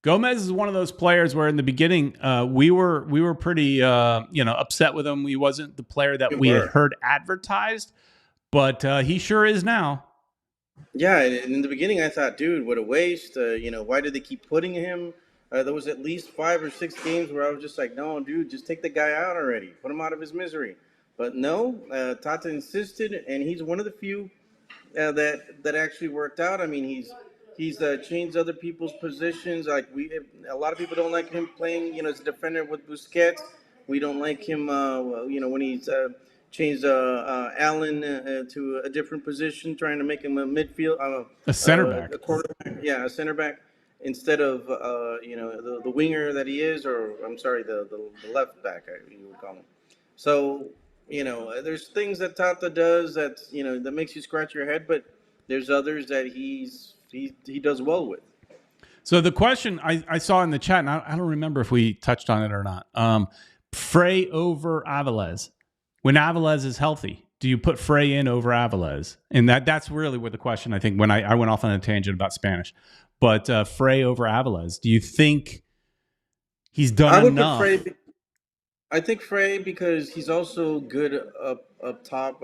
Gomez is one of those players where in the beginning we were pretty upset with him. He wasn't the player that we had heard advertised. But he sure is now. Yeah, and in the beginning I thought, dude, what a waste. Why did they keep putting him? There was at least 5 or 6 games where I was just like, no, dude, just take the guy out already. Put him out of his misery. But no, Tata insisted, and he's one of the few that actually worked out. I mean, he's changed other people's positions. Like a lot of people don't like him playing, as a defender with Busquets. We don't like him, when he's changed Allen to a different position, trying to make him a midfield, a center back, a quarterback. Yeah, a center back instead of the winger that he is, or I'm sorry, the left back you would call him. So there's things that Tata does that that makes you scratch your head, but there's others that he does well with. So the question I saw in the chat, and I don't remember if we touched on it or not. Frey over Avilés. When Avilés is healthy, do you put Frey in over Avilés? And that's really what the question, I think, when I went off on a tangent about Spanish. But Frey over Avilés, do you think he's done enough? I think Frey because he's also good up top.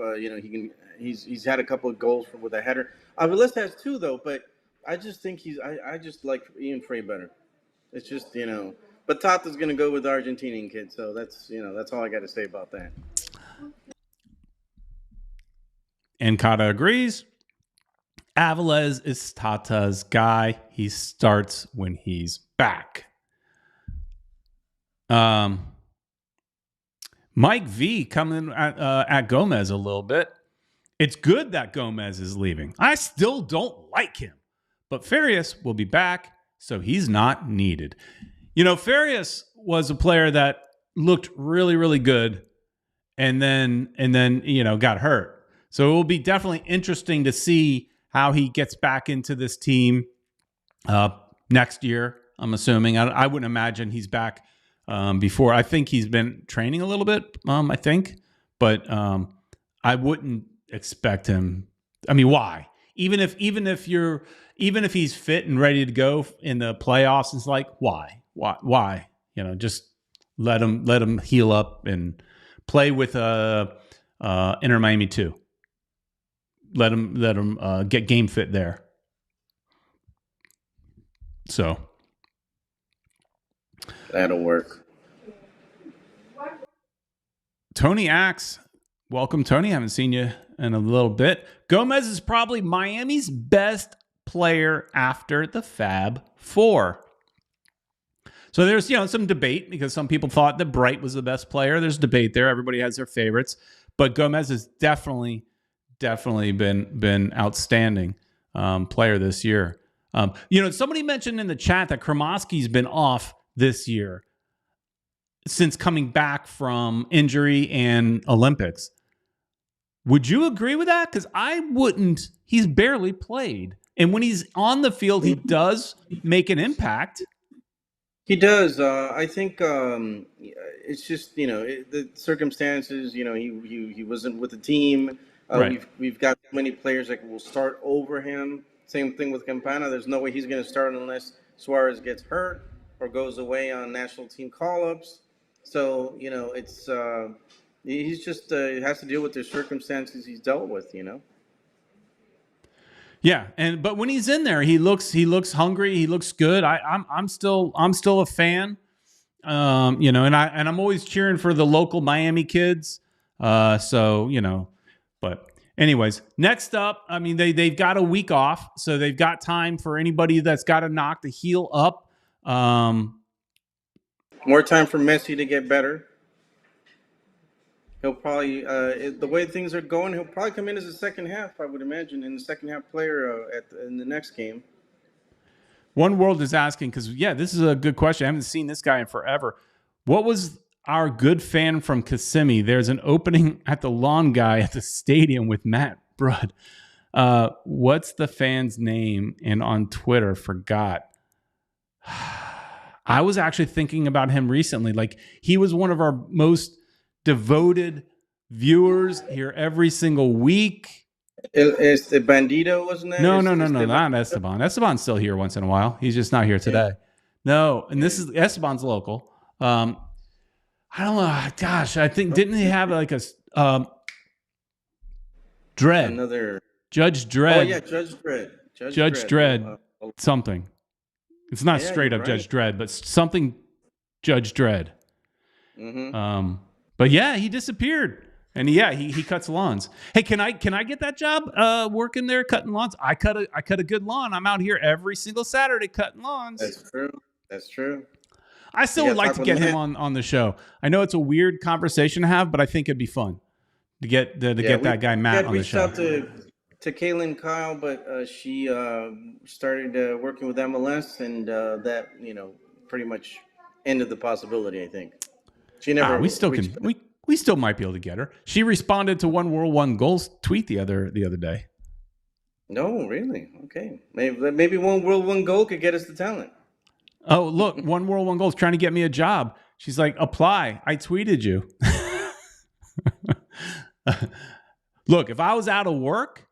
He's had a couple of goals with a header. Avilés has 2 though, but I just think I just like Ian Frey better. It's just but Tata's gonna go with the Argentinian kid, so that's all I got to say about that. And Kata agrees. Avilés is Tata's guy. He starts when he's back. Mike V coming at Gomez a little bit. It's good that Gomez is leaving. I still don't like him, but Farias will be back, so he's not needed. Farias was a player that looked really, really good, and then got hurt. So it will be definitely interesting to see how he gets back into this team next year. I'm assuming. I wouldn't imagine he's back before. I think he's been training a little bit. I think, but I wouldn't expect him. I mean, why? Even if he's fit and ready to go in the playoffs, it's like why? Just let him heal up and play with Inter Miami too. Let him get game fit there. So that'll work. Tony Axe, welcome, Tony. Haven't seen you in a little bit. Gomez is probably Miami's best player after the Fab Four. So there's some debate because some people thought that Bright was the best player. There's debate there. Everybody has their favorites, but Gomez has definitely been outstanding player this year. Somebody mentioned in the chat that Kremoski's been off this year since coming back from injury and Olympics. Would you agree with that? Because I wouldn't. He's barely played. And when he's on the field, he does make an impact. He does. I think it's just the circumstances. He wasn't with the team. Right. We've got many players that will start over him. Same thing with Campana. There's no way he's going to start unless Suárez gets hurt or goes away on national team call-ups. So it's he's just has to deal with the circumstances he's dealt with. Yeah, but when he's in there, he looks hungry. He looks good. I'm still a fan. And I'm always cheering for the local Miami kids. But anyways, next up, I mean they've got a week off, so they've got time for anybody that's got a knock to heal up. More time for Messi to get better. He'll probably, the way things are going, he'll probably come in as a second half, I would imagine, in the second half player in the next game. One World is asking, because, this is a good question. I haven't seen this guy in forever. What was our good fan from Kissimmee? There's an opening at the lawn guy at the stadium with Matt Brudd. What's the fan's name? And on Twitter, forgot. I was actually thinking about him recently. Like, he was one of our most devoted viewers here every single week. It's the Bandito, wasn't it? No, not Esteban. Esteban's still here once in a while. He's just not here today. No, and this is Esteban's local. I don't know. Gosh, I think didn't he have like a Dredd? Another Judge Dredd. Oh yeah, Judge Dredd. Judge Dredd. Something. It's not straight up right. Judge Dredd, but something Judge Dredd. Mm-hmm. But yeah, he disappeared, and he cuts lawns. Hey, can I get that job working there cutting lawns? I cut a good lawn. I'm out here every single Saturday cutting lawns. That's true. I still would like to get him on the show. I know it's a weird conversation to have, but I think it'd be fun to get that guy Matt on the show. We reached out to Kaylin Kyle, but she started working with MLS, and that pretty much ended the possibility. I think. She never. We still might be able to get her. She responded to One World One Goals tweet the other day. No, really? Okay. Maybe One World One Goal could get us the talent. Oh, look, One World One Goals trying to get me a job. She's like, apply. I tweeted you. Look, if I was out of work,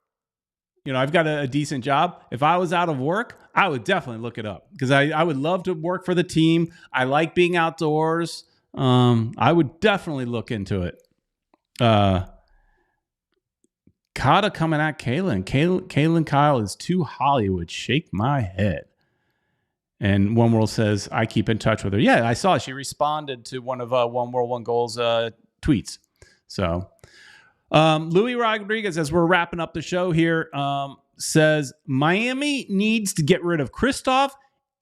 I've got a decent job. If I was out of work, I would definitely look it up because I would love to work for the team. I like being outdoors. I would definitely look into it. Kata coming at Kaylin. Kaylin Kyle is too Hollywood. Shake my head. And One World says, I keep in touch with her. Yeah, I saw she responded to one of One World One Goals tweets. So Louis Rodrigues, as we're wrapping up the show here, says Miami needs to get rid of Kristoff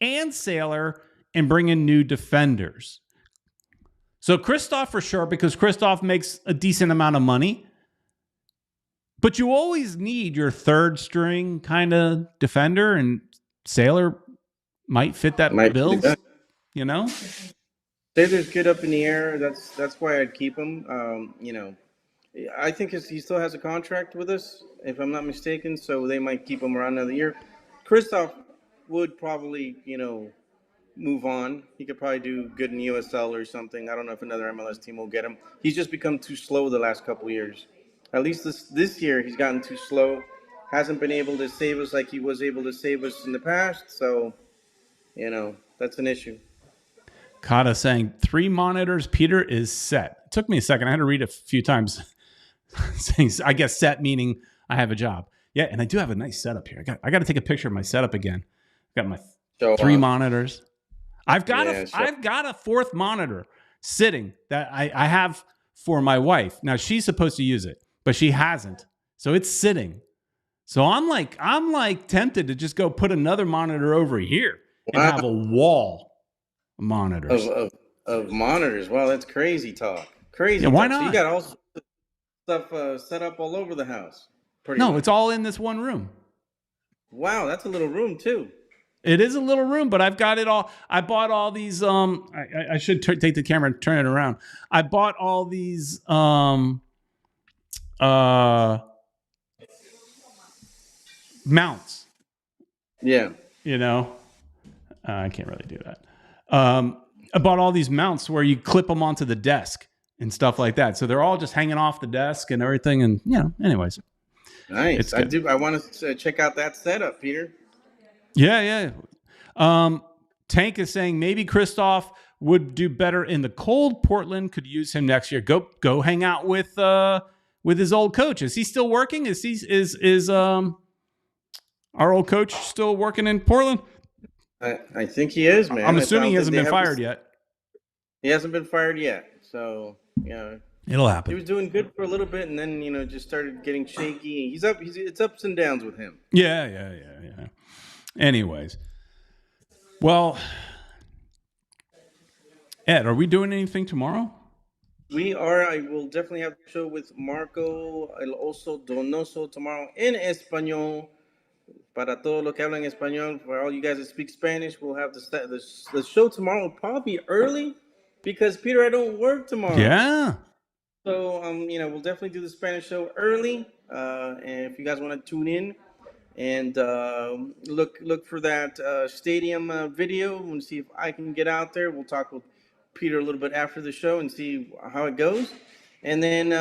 and Sailor and bring in new defenders. So Kristoff for sure, because Kristoff makes a decent amount of money. But you always need your third string kind of defender, and Sailor might fit that bill. Sailor's good up in the air. That's why I'd keep him. I think he still has a contract with us, if I'm not mistaken, so they might keep him around another year. Kristoff would probably, move on. He could probably do good in USL or something. I don't know if another MLS team will get him. He's just become too slow the last couple of years. At least this year, he's gotten too slow. Hasn't been able to save us like he was able to save us in the past. So, that's an issue. Kata saying 3 monitors. Peter is set. It took me a second. I had to read it a few times. Saying, I guess set meaning I have a job. Yeah, and I do have a nice setup here. I got to take a picture of my setup again. Got my 3 monitors. I've got a 4th monitor sitting that I have for my wife. Now she's supposed to use it, but she hasn't. So it's sitting. So I'm like tempted to just go put another monitor over here and have a wall of monitors. Of monitors. Wow, that's crazy talk. Crazy. Yeah, why talk. not? So you got all stuff set up all over the house. No, it's all in this one room. Wow, that's a little room too. It is a little room, but I've got it all. I bought all these. I should take the camera and turn it around. I bought all these. Mounts. Yeah. You know, I can't really do that. I bought all these mounts where you clip them onto the desk and stuff like that. So they're all just hanging off the desk and everything. And anyways. Nice. I want to check out that setup, Peter. Yeah. Tank is saying maybe Christoph would do better in the cold. Portland could use him next year. Go hang out with his old coach. Is he still working? Is our old coach still working in Portland? I think he is, man. I'm assuming he hasn't been fired yet. He hasn't been fired yet. So, yeah. It'll happen. He was doing good for a little bit and then, just started getting shaky. It's ups and downs with him. Yeah. Anyways. Well, Ed, are we doing anything tomorrow? We are. I will definitely have a show with Marco El Oso Donoso tomorrow in Español. Para todos los que hablan español, for all you guys that speak Spanish, we'll have the show tomorrow. Will probably be early because, Peter, I don't work tomorrow. Yeah. So, we'll definitely do the Spanish show early. And if you guys want to tune in and look for that stadium video and see if I can get out there. We'll talk with Peter a little bit after the show and see how it goes. And then,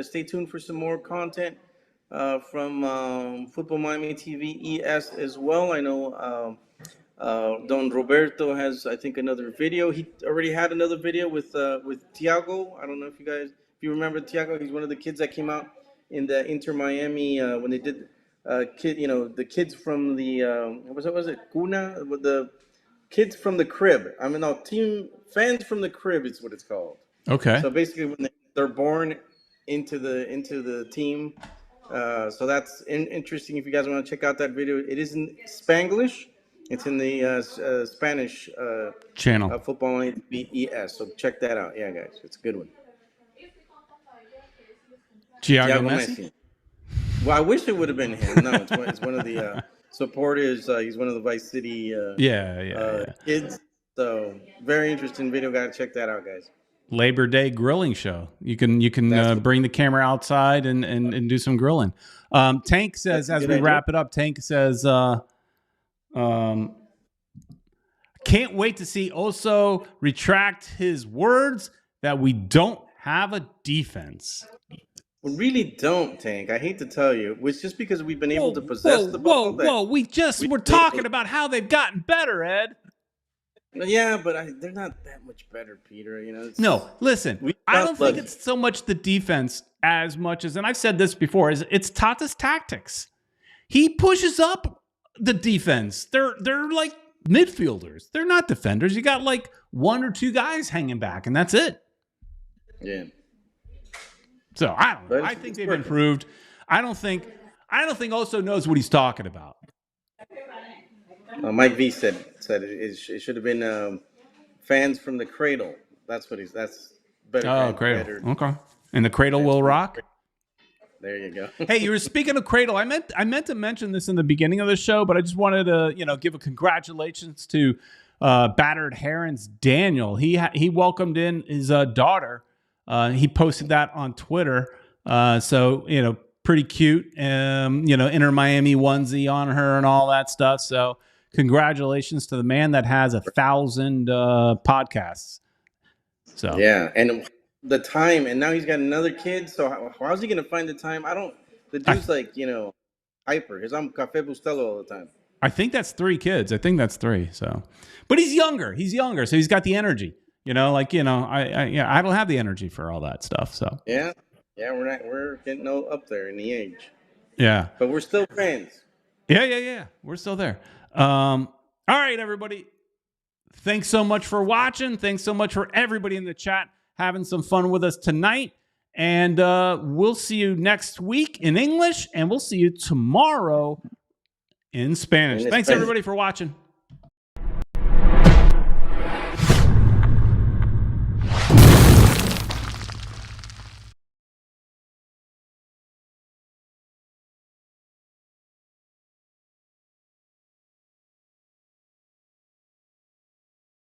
stay tuned for some more content from Futbol Miami TV ES as well. I know Don Roberto has, I think, another video. He already had another video with Tiago. I don't know if you remember Tiago. He's one of the kids that came out in the Inter Miami when they did the kids from the was it Cuna, with the kids from the crib. Team fans from the crib is what it's called. Okay. So basically, when they're born into the team. So that's interesting. If you guys want to check out that video, it is in Spanglish. It's in the Spanish channel. Futbol ES. So check that out. Yeah, guys, it's a good one. Thiago Messi? Well, I wish it would have been him. No, it's one of the supporters. He's one of the Vice City kids. So very interesting video. Got to check that out, guys. Labor Day grilling show. You can bring the camera outside and do some grilling. Tank says, as we wrap it up, Tank says, can't wait to see Oso retract his words that we don't have a defense. We really don't, Tank. I hate to tell you. It's just because we've been able to possess the ball. Whoa. We're talking about how they've gotten better, Ed. Yeah, but they're not that much better, Peter. No, listen. I don't think it's so much the defense as much as, and I've said this before, it's Tata's tactics. He pushes up the defense. They're like midfielders. They're not defenders. You got like 1 or 2 guys hanging back, and that's it. Yeah. So I don't know. I think they've improved. I don't think Oso knows what he's talking about. Mike V said it should have been fans from the cradle. That's better. Oh, cradle. Better. Okay. And the cradle will rock. There you go. Hey, you were speaking of cradle. I meant to mention this in the beginning of the show, but I just wanted to give a congratulations to Battered Heron's Daniel. He welcomed in his daughter. He posted that on Twitter. So pretty cute. Inter Miami onesie on her and all that stuff. So congratulations to the man that has 1,000 podcasts. So yeah, and the time, and now he's got another kid. So how's he going to find the time? The dude's hyper. Because I'm Cafe Bustelo all the time. I think that's 3 kids. I think that's 3. So, but he's younger. So he's got the energy. I don't have the energy for all that stuff. So yeah, we're getting up there in the age. Yeah, but we're still friends. Yeah. We're still there. All right, everybody. Thanks so much for watching. Thanks so much for everybody in the chat having some fun with us tonight. And we'll see you next week in English, and we'll see you tomorrow in Spanish. Thanks, everybody, for watching.